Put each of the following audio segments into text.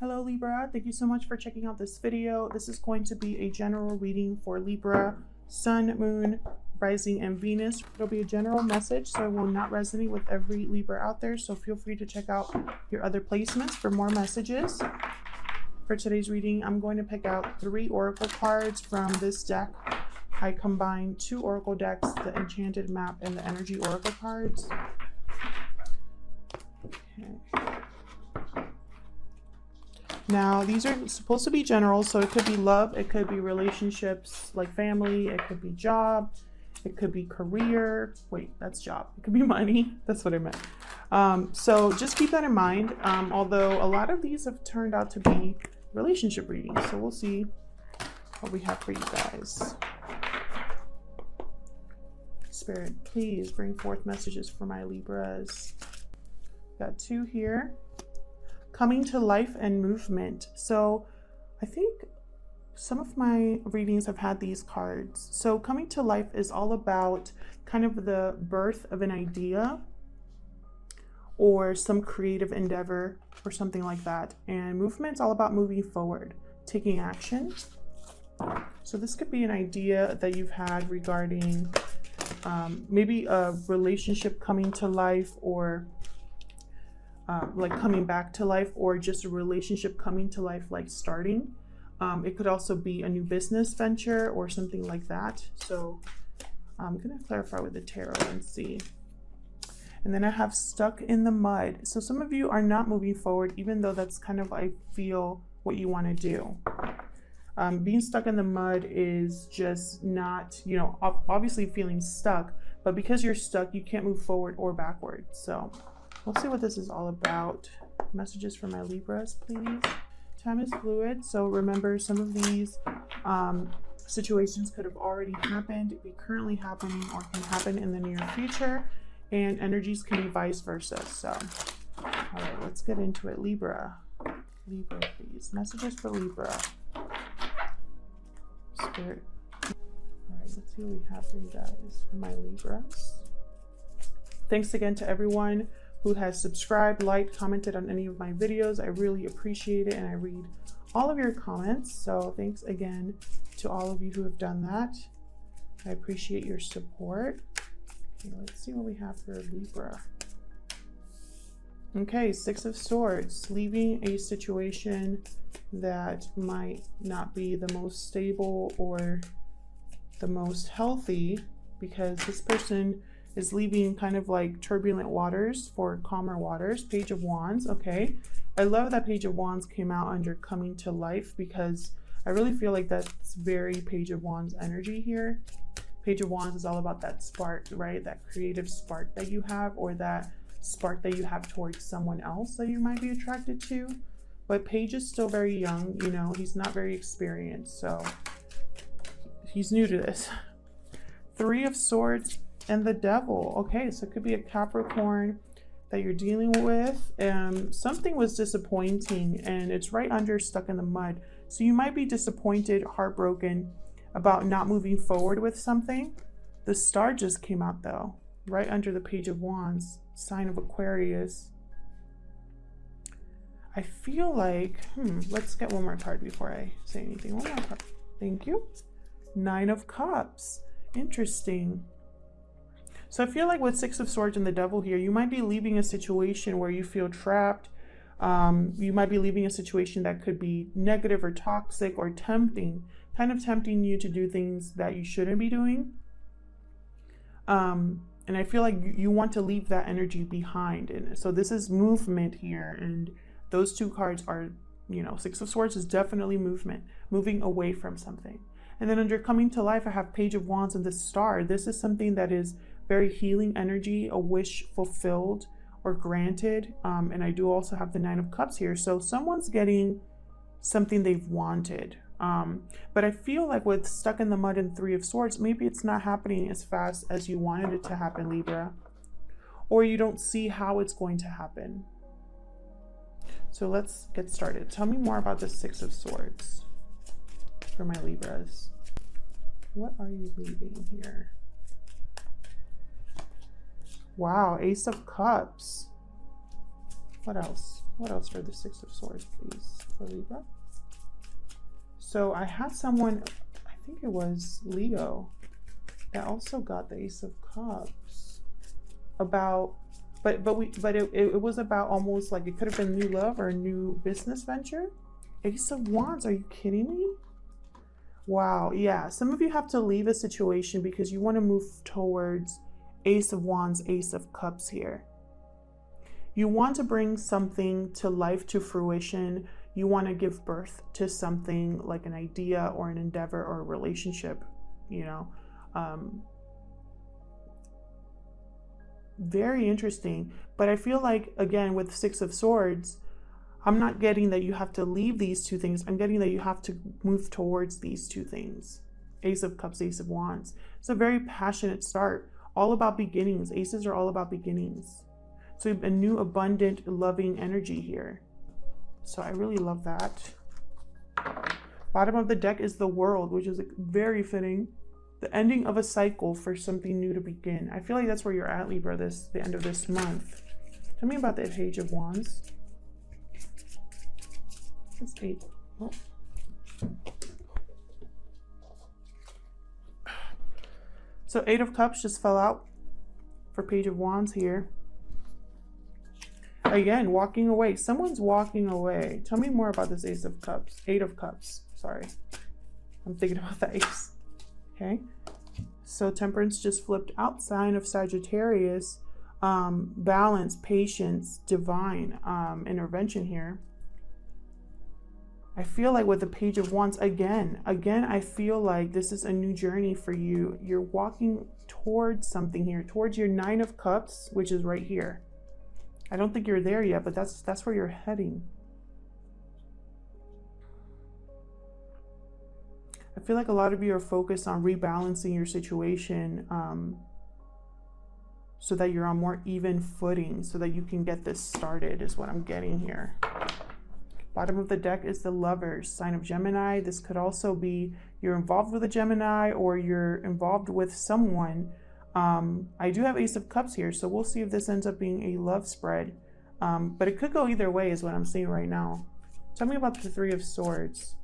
Hello Libra, thank you so much for checking out this video. This is going to be a general reading for Libra, Sun, Moon, Rising, and Venus. It'll be a general message, so it will not resonate with every Libra out there, so feel free to check out your other placements for more messages. For today's reading, I'm going to pick out 3 oracle cards from this deck. I combined 2 oracle decks, the Enchanted Map and the Energy Oracle cards. Okay. Now, these are supposed to be general, so it could be love, it could be relationships like family, it could be job, it could be career. Wait, that's job. It could be money. That's what I meant. So just keep that in mind, although a lot of these have turned out to be relationship readings. So we'll see what we have for you guys. Spirit, please bring forth messages for my Libras. Got 2 here. Coming to life and movement. So I think some of my readings have had these cards. So coming to life is all about kind of the birth of an idea or some creative endeavor or something like that. And movement's all about moving forward, taking action. So this could be an idea that you've had regarding maybe a relationship coming to life, or like coming back to life, or just a relationship coming to life, like starting. It could also be a new business venture or something like that. So I'm going to clarify with the tarot and see. And then I have stuck in the mud. So some of you are not moving forward, even though that's kind of, I feel, what you want to do. Being stuck in the mud is just not, you know, obviously feeling stuck, but because you're stuck, you can't move forward or backward. So we'll see what this is all about. Messages for my Libras, please. Time is fluid, so remember, some of these situations could have already happened, be currently happening, or can happen in the near future, and energies can be vice versa. So, all right, let's get into it. Libra, please. Messages for Libra. Spirit. All right, let's see what we have for you guys, for my Libras. Thanks again to everyone who has subscribed, liked, commented on any of my videos. I really appreciate it, and I read all of your comments. So thanks again to all of you who have done that. I appreciate your support. Okay, let's see what we have for Libra. Okay, 6 of Swords, leaving a situation that might not be the most stable or the most healthy, because this person is leaving kind of like turbulent waters for calmer waters. Page of Wands. Okay, I love that Page of Wands came out under coming to life, because I really feel like that's very Page of Wands energy here. Page of Wands is all about that spark, right? That creative spark that you have, or that spark that you have towards someone else that you might be attracted to. But Page is still very young, you know, he's not very experienced, so he's new to this. 3 of Swords and the Devil. Okay, so it could be a Capricorn that you're dealing with. Something was disappointing, and it's right under stuck in the mud. So you might be disappointed, heartbroken about not moving forward with something. The Star just came out though, right under the Page of Wands, sign of Aquarius. I feel like, let's get one more card before I say anything. One more card. Thank you. 9 of Cups. Interesting. So I feel like with 6 of Swords and the Devil here, you might be leaving a situation where you feel trapped. You might be leaving a situation that could be negative or toxic or tempting, kind of tempting you to do things that you shouldn't be doing. And I feel like you want to leave that energy behind. And so this is movement here. And those 2 cards are, you know, 6 of Swords is definitely movement, moving away from something. And then under coming to life, I have Page of Wands and the Star. This is something that is very healing energy, a wish fulfilled or granted. And I do also have the 9 of Cups here. So someone's getting something they've wanted. But I feel like with stuck in the mud and 3 of Swords, maybe it's not happening as fast as you wanted it to happen, Libra. Or you don't see how it's going to happen. So let's get started. Tell me more about the 6 of Swords for my Libras. What are you leaving here? Wow, Ace of Cups. What else? What else for the 6 of Swords, please? For for Libra. So I had someone, I think it was Leo, that also got the Ace of Cups. But it was about almost like it could have been new love or a new business venture. Ace of Wands, are you kidding me? Wow, yeah. Some of you have to leave a situation because you want to move towards Ace of Wands, Ace of Cups here. You want to bring something to life, to fruition. You want to give birth to something like an idea or an endeavor or a relationship, you know. Very interesting. But I feel like, again, with Six of Swords, I'm not getting that you have to leave these two things. I'm getting that you have to move towards these two things. Ace of Cups, Ace of Wands. It's a very passionate start. All about beginnings. Aces are all about beginnings. So a new, abundant, loving energy here. So I really love that. Bottom of the deck is the World, which is very fitting. The ending of a cycle for something new to begin. I feel like that's where you're at, Libra, the end of this month. Tell me about the Page of Wands. It's 8. Oh. So 8 of Cups just fell out for Page of Wands here. Again, walking away. Someone's walking away. Tell me more about this Ace of Cups. 8 of Cups. Sorry. I'm thinking about the Ace. Okay. So Temperance just flipped out. Sign of Sagittarius. Balance, patience, divine intervention here. I feel like with the Page of Wands, again, I feel like this is a new journey for you. You're walking towards something here, towards your 9 of Cups, which is right here. I don't think you're there yet, but that's where you're heading. I feel like a lot of you are focused on rebalancing your situation so that you're on more even footing, so that you can get this started, is what I'm getting here. Bottom of the deck is the Lovers, sign of Gemini. This could also be you're involved with a Gemini or you're involved with someone. I do have Ace of Cups here, so we'll see if this ends up being a love spread. But it could go either way is what I'm seeing right now. Tell me about the Three of Swords.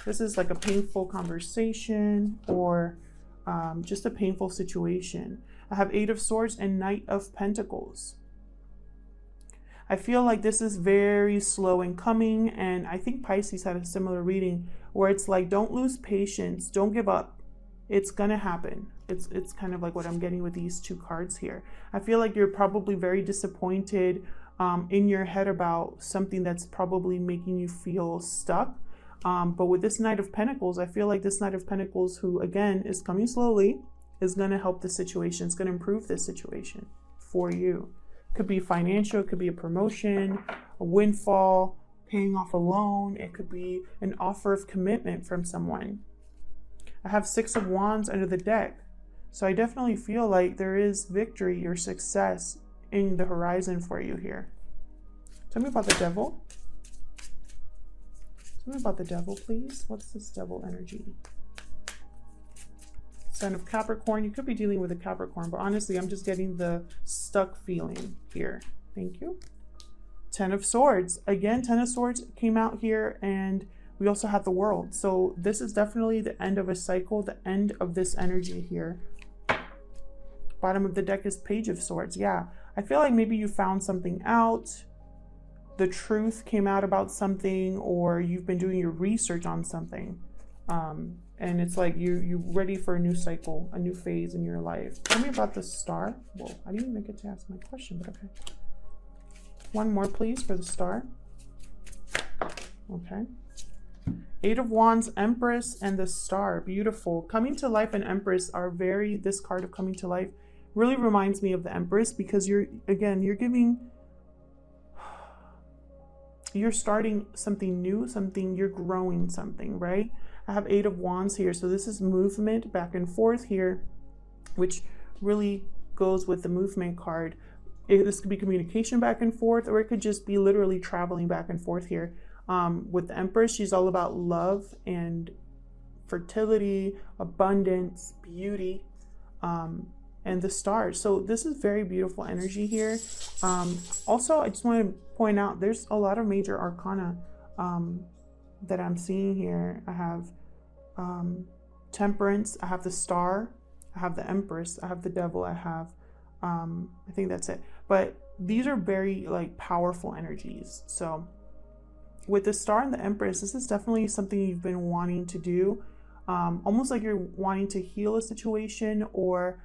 This is like a painful conversation or just a painful situation. I have 8 of Swords and Knight of Pentacles. I feel like this is very slow in coming, and I think Pisces had a similar reading where it's like, don't lose patience, don't give up. It's gonna happen. It's kind of like what I'm getting with these two cards here. I feel like you're probably very disappointed in your head about something that's probably making you feel stuck. But with this Knight of Pentacles, I feel like this Knight of Pentacles, who again is coming slowly, is gonna help the situation. It's gonna improve this situation for you. Could be financial, it could be a promotion, a windfall, paying off a loan. It could be an offer of commitment from someone. I have 6 of Wands under the deck. So I definitely feel like there is victory or success in the horizon for you here. Tell me about the Devil. Tell me about the Devil, please. What's this Devil energy? Sign of Capricorn. You could be dealing with a Capricorn, but honestly, I'm just getting the stuck feeling here. Thank you. 10 of Swords. Again, 10 of Swords came out here, and we also have the World. So this is definitely the end of a cycle, the end of this energy here. Bottom of the deck is Page of Swords. Yeah, I feel like maybe you found something out. The truth came out about something, or you've been doing your research on something. And it's like you're ready for a new cycle, a new phase in your life. Tell me about the Star. Whoa, I didn't even get to ask my question, but okay. One more, please, for the Star. Okay. 8 of Wands, Empress, and the Star. Beautiful. Coming to life and Empress are very, this card of coming to life really reminds me of the Empress, because you're starting something new, you're growing something, right? I have 8 of Wands here. So this is movement back and forth here, which really goes with the movement card. This could be communication back and forth, or it could just be literally traveling back and forth here. With the Empress, she's all about love and fertility, abundance, beauty, and the Stars. So this is very beautiful energy here. Also, I just want to point out there's a lot of major arcana that I'm seeing here. I have Temperance, I have the Star, I have the Empress, I have the Devil, I have I think that's it. But these are very like powerful energies. So with the Star and the Empress, this is definitely something you've been wanting to do. Almost like you're wanting to heal a situation or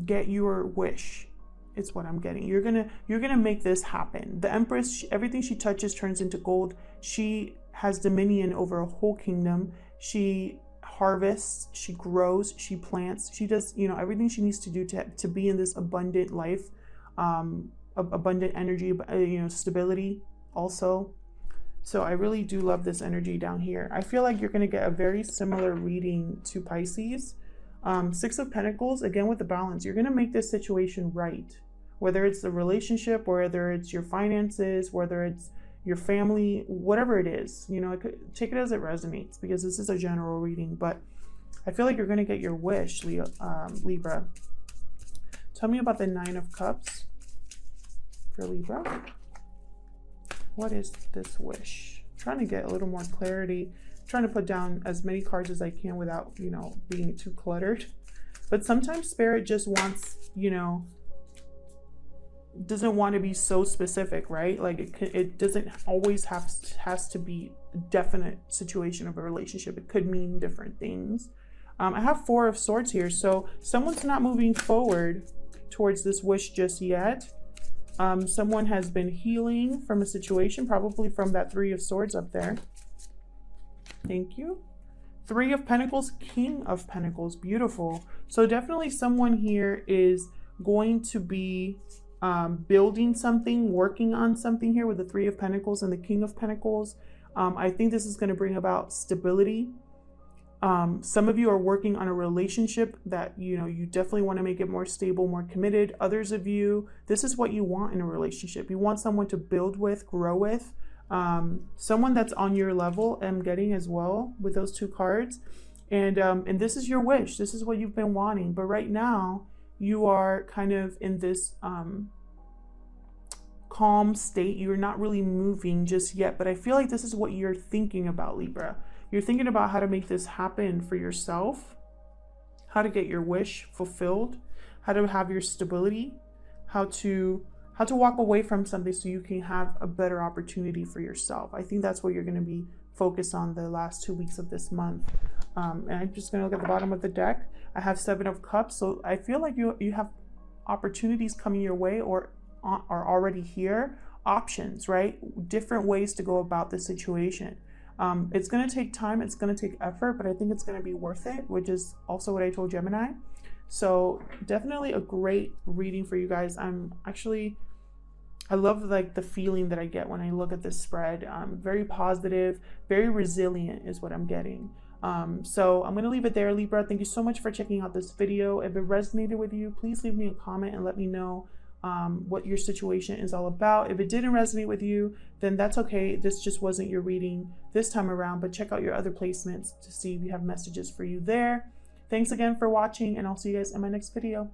get your wish. It's what I'm getting. You're gonna make this happen. The Empress, everything she touches turns into gold. She has dominion over a whole kingdom. She harvests, she grows, she plants, she does, you know, everything she needs to do to be in this abundant life, abundant energy, you know, stability also. So I really do love this energy down here. I feel like you're going to get a very similar reading to Pisces. Six of Pentacles, again with the balance, you're going to make this situation right. Whether it's the relationship, whether it's your finances, whether it's your family, whatever it is, you know, take it as it resonates, because this is a general reading, but I feel like you're going to get your wish, Libra. Tell me about the Nine of Cups for Libra. What is this wish? I'm trying to get a little more clarity. I'm trying to put down as many cards as I can without, you know, being too cluttered. But sometimes Spirit just wants, you know, doesn't want to be so specific, right? Like it doesn't always has to be a definite situation of a relationship. It could mean different things. I have Four of Swords here, so someone's not moving forward towards this wish just yet. Someone has been healing from a situation, probably from that Three of Swords up there. Thank you. Three of Pentacles, King of Pentacles, beautiful. So definitely someone here is going to be building something, working on something here with the Three of Pentacles and the King of Pentacles. I think this is going to bring about stability. Some of you are working on a relationship that, you know, you definitely want to make it more stable, more committed. Others of you, this is what you want in a relationship. You want someone to build with, grow with, someone that's on your level. I'm getting as well with those two cards. And this is your wish. This is what you've been wanting. But right now you are kind of in this calm state. You're not really moving just yet, but I feel like this is what you're thinking about, Libra. You're thinking about how to make this happen for yourself, how to get your wish fulfilled, how to have your stability, how to walk away from something so you can have a better opportunity for yourself. I think that's what you're going to be focused on the last 2 weeks of this month. And I'm just going to look at the bottom of the deck. I have Seven of Cups, so I feel like you have opportunities coming your way or are already here. Options, right? Different ways to go about the situation. It's going to take time, it's going to take effort, but I think it's going to be worth it, which is also what I told Gemini. So definitely a great reading for you guys. I love like the feeling that I get when I look at this spread. Very positive, very resilient is what I'm getting. So I'm going to leave it there, Libra. Thank you so much for checking out this video. If it resonated with you, please leave me a comment and let me know what your situation is all about. If it didn't resonate with you, then that's okay. This just wasn't your reading this time around, but check out your other placements to see if you have messages for you there. Thanks again for watching, and I'll see you guys in my next video.